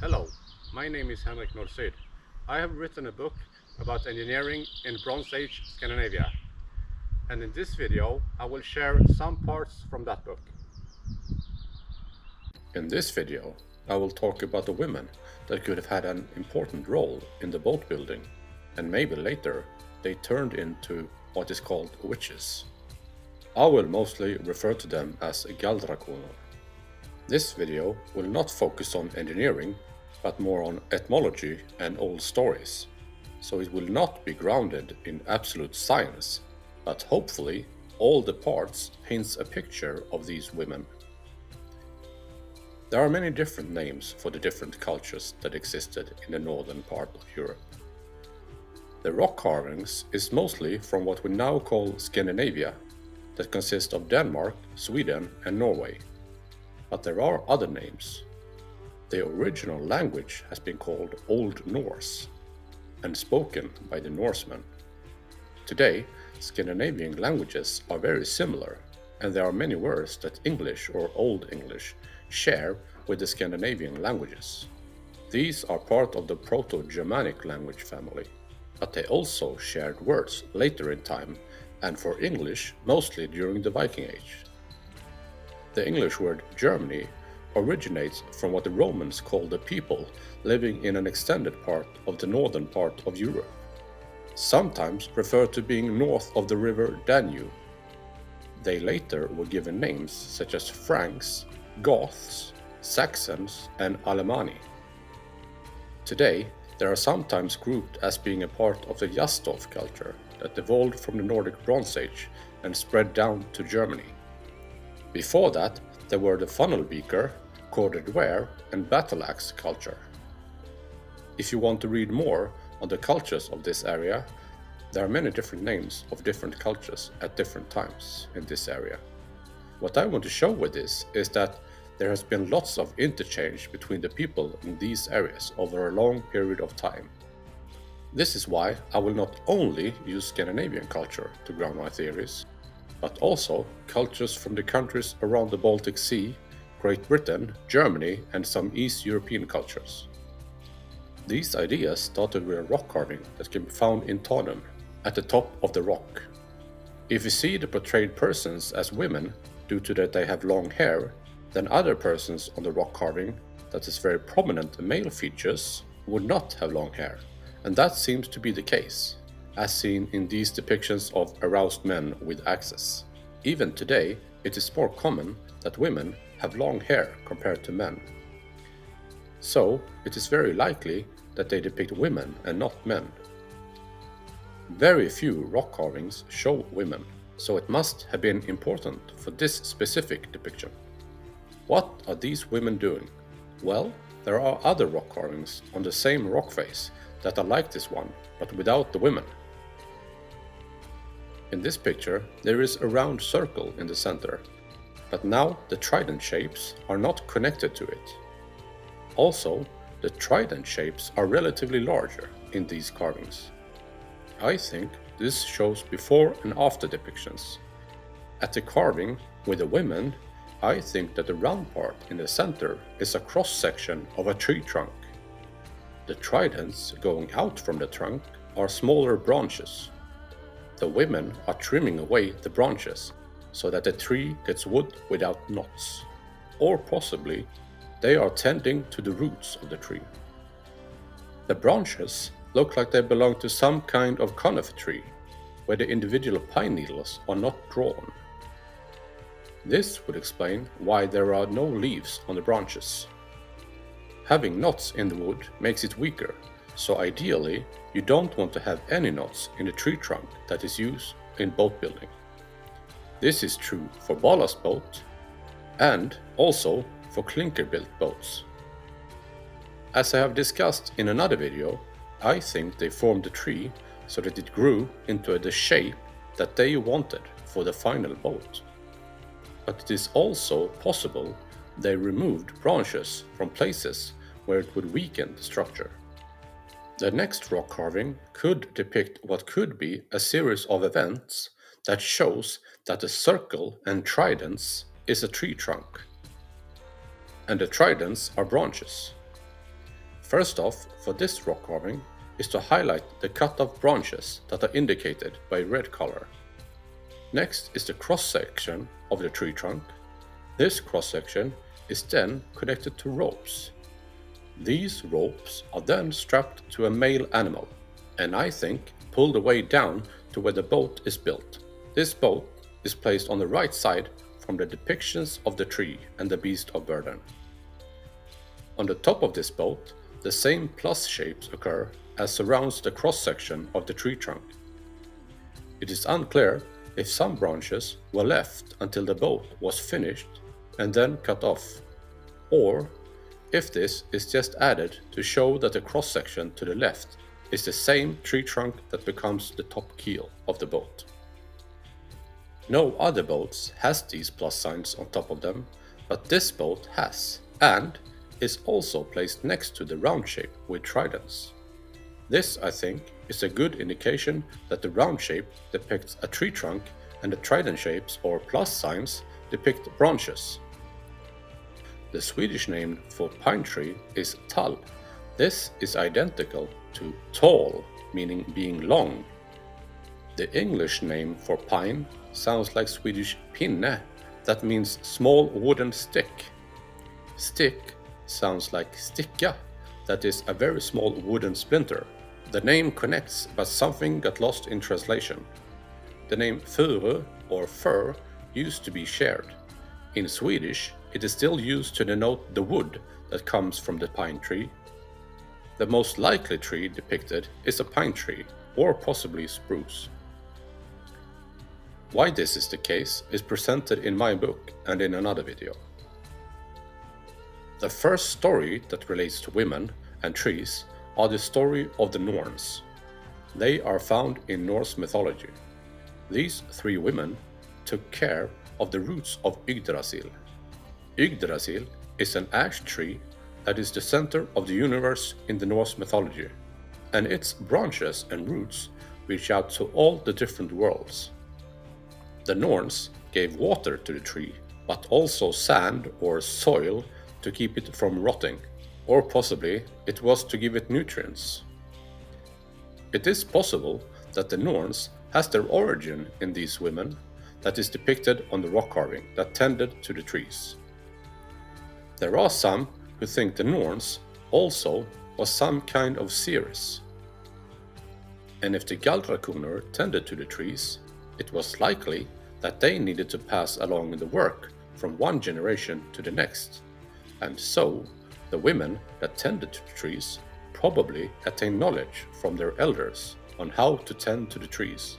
Hello, my name is Henrik Nordsyd. I have written a book about engineering in Bronze Age Scandinavia, and in this video I will share some parts from that book. In this video, I will talk about the women that could have had an important role in the boat building, and maybe later they turned into what is called witches. I will mostly refer to them as galdrakoner. This video will not focus on engineering, but more on etymology and old stories, so it will not be grounded in absolute science, but hopefully all the parts paints a picture of these women. There are many different names for the different cultures that existed in the northern part of Europe. The rock carvings is mostly from what we now call Scandinavia, that consist of Denmark, Sweden and Norway. But there are other names. The original language has been called Old Norse and spoken by the Norsemen. Today, Scandinavian languages are very similar, and there are many words that English or Old English share with the Scandinavian languages. These are part of the Proto-Germanic language family, but they also shared words later in time, and for English mostly during the Viking Age. The English word Germany originates from what the Romans called the people living in an extended part of the northern part of Europe, sometimes referred to being north of the river Danube. They later were given names such as Franks, Goths, Saxons, and Alemanni. Today, they are sometimes grouped as being a part of the Jastorf culture that evolved from the Nordic Bronze Age and spread down to Germany. Before that, there were the funnel beaker, corded ware, and battle axe culture. If you want to read more on the cultures of this area, there are many different names of different cultures at different times in this area. What I want to show with this is that there has been lots of interchange between the people in these areas over a long period of time. This is why I will not only use Scandinavian culture to ground my theories, but also cultures from the countries around the Baltic Sea, Great Britain, Germany, and some East European cultures. These ideas started with a rock carving that can be found in Tanum, at the top of the rock. If you see the portrayed persons as women due to that they have long hair, then other persons on the rock carving that is very prominent male features would not have long hair, and that seems to be the case, as seen in these depictions of aroused men with axes. Even today, it is more common that women have long hair compared to men. So, it is very likely that they depict women and not men. Very few rock carvings show women, so it must have been important for this specific depiction. What are these women doing? Well, there are other rock carvings on the same rock face that are like this one, but without the women. In this picture, there is a round circle in the center, but now the trident shapes are not connected to it. Also, the trident shapes are relatively larger in these carvings. I think this shows before and after depictions. At the carving with the women, I think that the round part in the center is a cross-section of a tree trunk. The tridents going out from the trunk are smaller branches. The women are trimming away the branches so that the tree gets wood without knots. Or possibly, they are tending to the roots of the tree. The branches look like they belong to some kind of conifer tree, where the individual pine needles are not drawn. This would explain why there are no leaves on the branches. Having knots in the wood makes it weaker, so ideally you don't want to have any knots in the tree trunk that is used in boat building. This is true for Barlastboat and also for clinker-built boats. As I have discussed in another video, I think they formed the tree so that it grew into the shape that they wanted for the final boat. But it is also possible they removed branches from places where it would weaken the structure. The next rock carving could depict what could be a series of events that shows that the circle and tridents is a tree trunk, and the tridents are branches. First off, for this rock carving is to highlight the cut-off branches that are indicated by red color. Next is the cross-section of the tree trunk. This cross-section is then connected to ropes. These ropes are then strapped to a male animal, and I think pulled away down to where the boat is built. This boat is placed on the right side from the depictions of the tree and the beast of burden. On the top of this boat, the same plus shapes occur as surrounds the cross-section of the tree trunk. It is unclear if some branches were left until the boat was finished and then cut off, or if this is just added to show that the cross-section to the left is the same tree trunk that becomes the top keel of the boat. No other boats has these plus signs on top of them, but this boat has, and is also placed next to the round shape with tridents. This, I think, is a good indication that the round shape depicts a tree trunk and the trident shapes or plus signs depict branches. The Swedish name for pine tree is tall. This is identical to tall, meaning being long. The English name for pine sounds like Swedish pinne, that means small wooden stick. Stick sounds like sticka, that is a very small wooden splinter. The name connects, but something got lost in translation. The name furu or fir used to be shared. In Swedish, it is still used to denote the wood that comes from the pine tree. The most likely tree depicted is a pine tree, or possibly spruce. Why this is the case is presented in my book and in another video. The first story that relates to women and trees are the story of the Norns. They are found in Norse mythology. These three women took care of the roots of Yggdrasil. Yggdrasil is an ash tree that is the center of the universe in the Norse mythology, and its branches and roots reach out to all the different worlds. The Norns gave water to the tree, but also sand or soil to keep it from rotting, or possibly it was to give it nutrients. It is possible that the Norns has their origin in these women that is depicted on the rock carving that tended to the trees. There are some who think the Norns also was some kind of seers. And if the Galdrakunur tended to the trees, it was likely that they needed to pass along the work from one generation to the next, and so the women that tended to the trees probably attained knowledge from their elders on how to tend to the trees,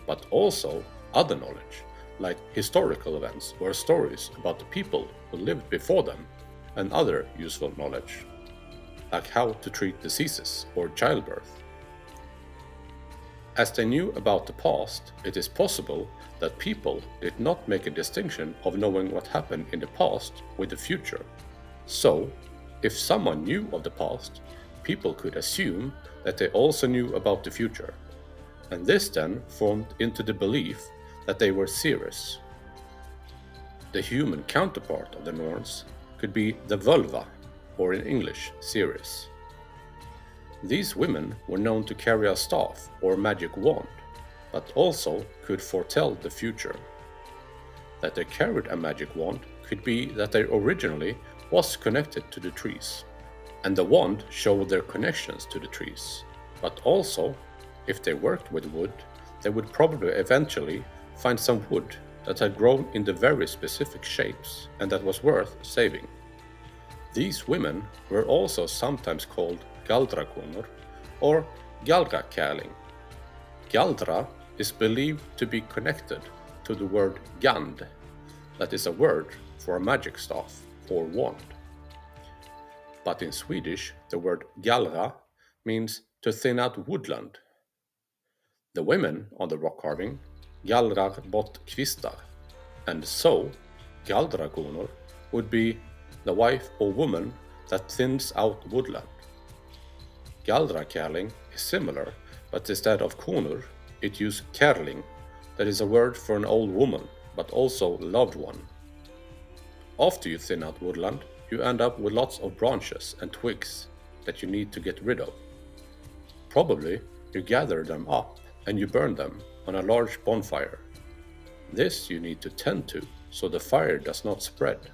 but also other knowledge, like historical events or stories about the people who lived before them, and other useful knowledge, like how to treat diseases or childbirth. As they knew about the past, it is possible that people did not make a distinction of knowing what happened in the past with the future. So, if someone knew of the past, people could assume that they also knew about the future, and this then formed into the belief that they were seers. The human counterpart of the Norns could be the vulva, or in English, seers. These women were known to carry a staff or magic wand, but also could foretell the future. That they carried a magic wand could be that they originally was connected to the trees, and the wand showed their connections to the trees. But also, if they worked with wood, they would probably eventually find some wood that had grown into very specific shapes and that was worth saving. These women were also sometimes called Galdrakunur or Galdrakärling. Galdra is believed to be connected to the word gand, that is a word for a magic staff or wand. But in Swedish, the word gallra means to thin out woodland. The women on the rock carving gallrar bort kvistar, and so Galdrakunur would be the wife or woman that thins out woodland. Galdrakärling is similar, but instead of kunur, it used kärling, that is a word for an old woman, but also loved one. After you thin out woodland, you end up with lots of branches and twigs that you need to get rid of. Probably you gather them up and you burn them on a large bonfire. This you need to tend to so the fire does not spread.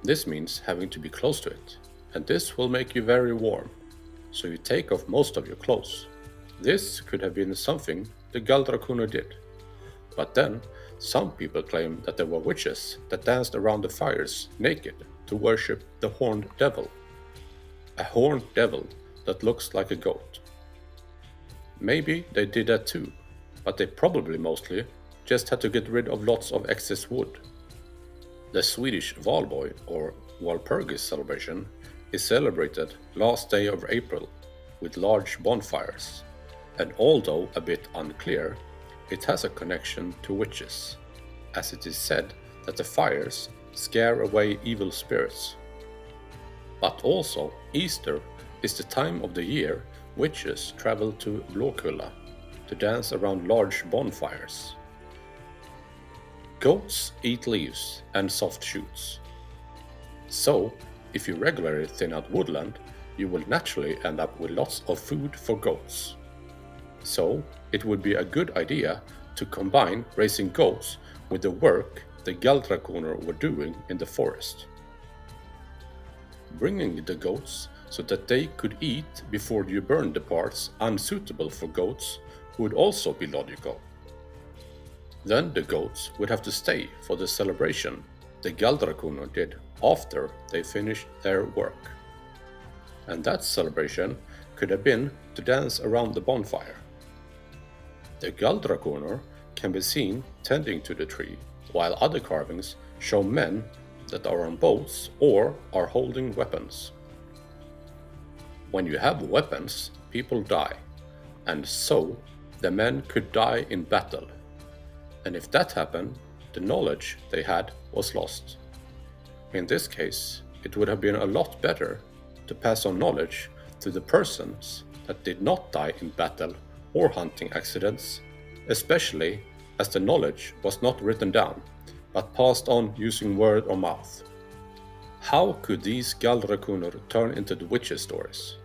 This means having to be close to it, and this will make you very warm, so you take off most of your clothes. This could have been something the Galdrakunur did. But then, some people claim that there were witches that danced around the fires naked to worship the horned devil. A horned devil that looks like a goat. Maybe they did that too, but they probably mostly just had to get rid of lots of excess wood. The Swedish Valborg or Walpurgis celebration is celebrated last day of April with large bonfires, and although a bit unclear, it has a connection to witches, as it is said that the fires scare away evil spirits. But also, Easter is the time of the year witches travel to Blåkulla to dance around large bonfires. Goats eat leaves and soft shoots. So, if you regularly thin out woodland, you will naturally end up with lots of food for goats. So, it would be a good idea to combine raising goats with the work the Galdrakunur were doing in the forest. Bringing the goats so that they could eat before you burn the parts unsuitable for goats would also be logical. Then the goats would have to stay for the celebration the Galdrakunur did after they finished their work. And that celebration could have been to dance around the bonfire. The Galdrakunur can be seen tending to the tree, while other carvings show men that are on boats or are holding weapons. When you have weapons, people die, and so the men could die in battle. And if that happened, the knowledge they had was lost. In this case, it would have been a lot better to pass on knowledge to the persons that did not die in battle or hunting accidents, especially as the knowledge was not written down, but passed on using word of mouth. How could these Galdrakunur turn into the witches' stories?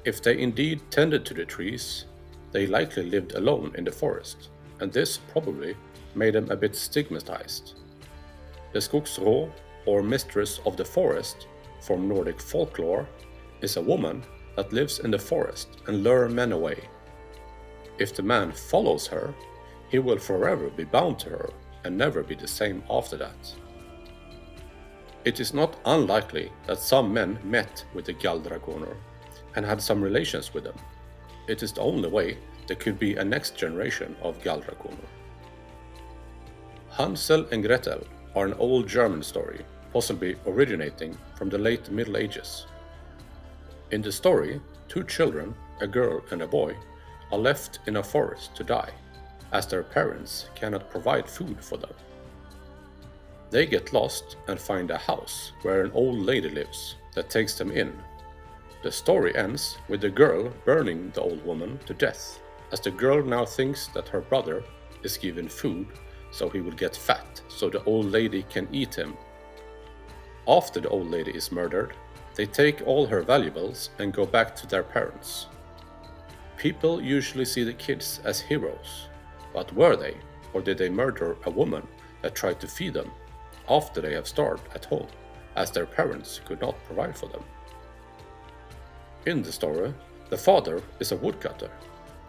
If they indeed tended to the trees, they likely lived alone in the forest, and this probably made them a bit stigmatized. The Skogsrå, or mistress of the forest, from Nordic folklore, is a woman that lives in the forest and lures men away. If the man follows her, he will forever be bound to her and never be the same after that. It is not unlikely that some men met with the Galdrakunur and had some relations with them. It is the only way there could be a next generation of Galdrakunur. Hansel and Gretel are an old German story, possibly originating from the late Middle Ages. In the story, two children, a girl and a boy, are left in a forest to die, as their parents cannot provide food for them. They get lost and find a house where an old lady lives that takes them in. The story ends with the girl burning the old woman to death, as the girl now thinks that her brother is given food so he will get fat so the old lady can eat him. After the old lady is murdered, they take all her valuables and go back to their parents. People usually see the kids as heroes, but were they, or did they murder a woman that tried to feed them after they have starved at home, as their parents could not provide for them? In the story, the father is a woodcutter.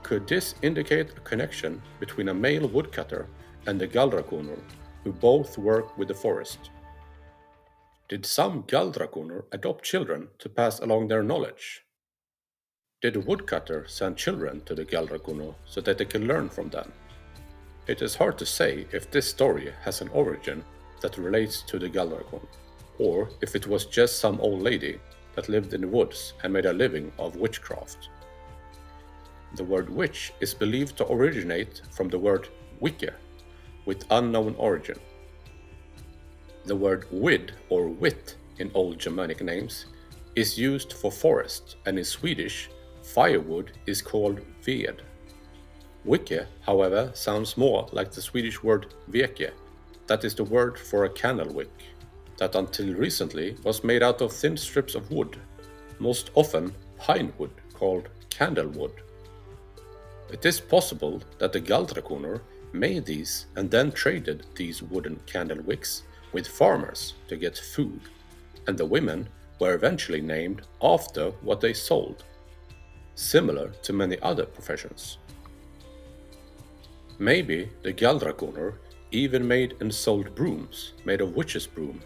Could this indicate a connection between a male woodcutter and the Galdrakunur, who both work with the forest? Did some Galdrakunur adopt children to pass along their knowledge? Did a woodcutter send children to the Galdrakunur so that they can learn from them? It is hard to say if this story has an origin that relates to the Galdrakunur, or if it was just some old lady that lived in the woods and made a living of witchcraft. The word witch is believed to originate from the word wicke, with unknown origin. The word wid or wit in old Germanic names is used for forest, and in Swedish, firewood is called ved. Wicke, however, sounds more like the Swedish word veke, that is the word for a candle wick, that until recently was made out of thin strips of wood. most often pine wood called candlewood. It is possible that the Galdrakoner made these and then traded these wooden candle wicks with farmers to get food, and the women were eventually named after what they sold, similar to many other professions. Maybe the Galdrakoner even made and sold brooms made of witch's broom,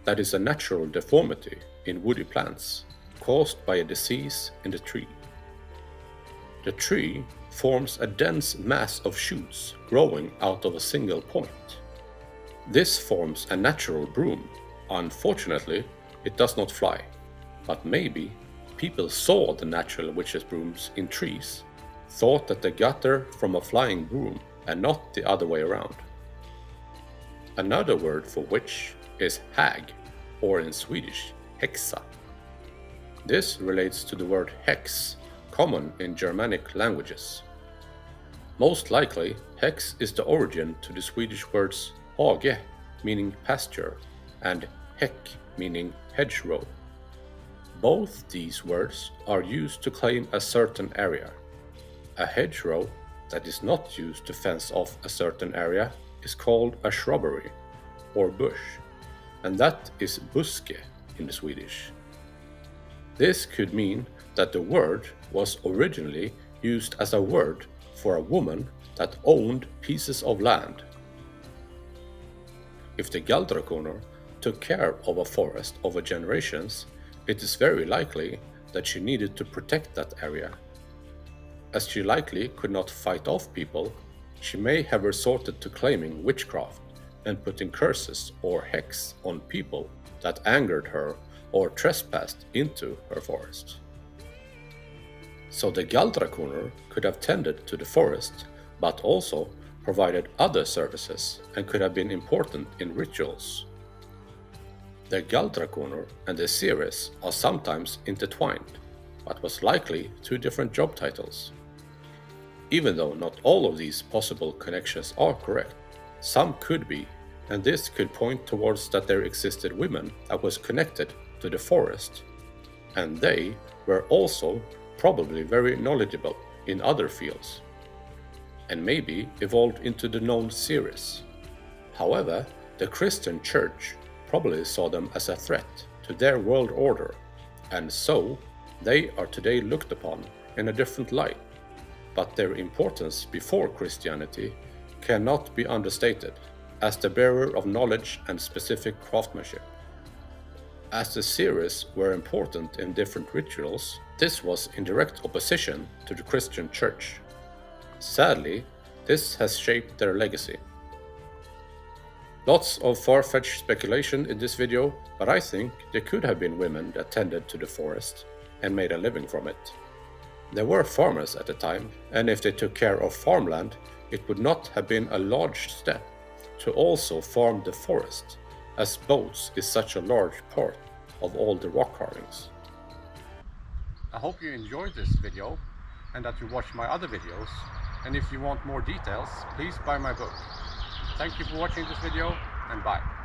that is a natural deformity in woody plants caused by a disease in the tree. The tree forms a dense mass of shoots growing out of a single point. This forms a natural broom. Unfortunately, it does not fly, but maybe people saw the natural witch's brooms in trees, thought that they got there from a flying broom and not the other way around. Another word for witch is hag, or in Swedish, häxa. This relates to the word hex, common in Germanic languages. Most likely, hex is the origin to the Swedish words hage, meaning pasture, and häck, meaning hedgerow. Both these words are used to claim a certain area. A hedgerow that is not used to fence off a certain area is called a shrubbery, or bush, and that is buske in the Swedish. This could mean that the word was originally used as a word for a woman that owned pieces of land. If the Galdrakoner took care of a forest over generations, it is very likely that she needed to protect that area. As she likely could not fight off people, she may have resorted to claiming witchcraft and putting curses or hex on people that angered her or trespassed into her forest. So the Galdrakoner could have tended to the forest, but also provided other services and could have been important in rituals. The Galdrakoner and the Ceres are sometimes intertwined, but was likely two different job titles. Even though not all of these possible connections are correct, some could be, and this could point towards that there existed women that was connected to the forest, and they were also probably very knowledgeable in other fields, and maybe evolved into the known Ceres. However, the Christian Church probably saw them as a threat to their world order, and so they are today looked upon in a different light, but their importance before Christianity cannot be understated as the bearer of knowledge and specific craftsmanship. As the Ceres were important in different rituals, this was in direct opposition to the Christian Church. Sadly, this has shaped their legacy. Lots of far-fetched speculation in this video, but I think there could have been women that tended to the forest and made a living from it. There were farmers at the time, and if they took care of farmland, it would not have been a large step to also farm the forest, as boats is such a large part of all the rock carvings. I hope you enjoyed this video and that you watch my other videos, and if you want more details, please buy my book. Thank you for watching this video, and bye.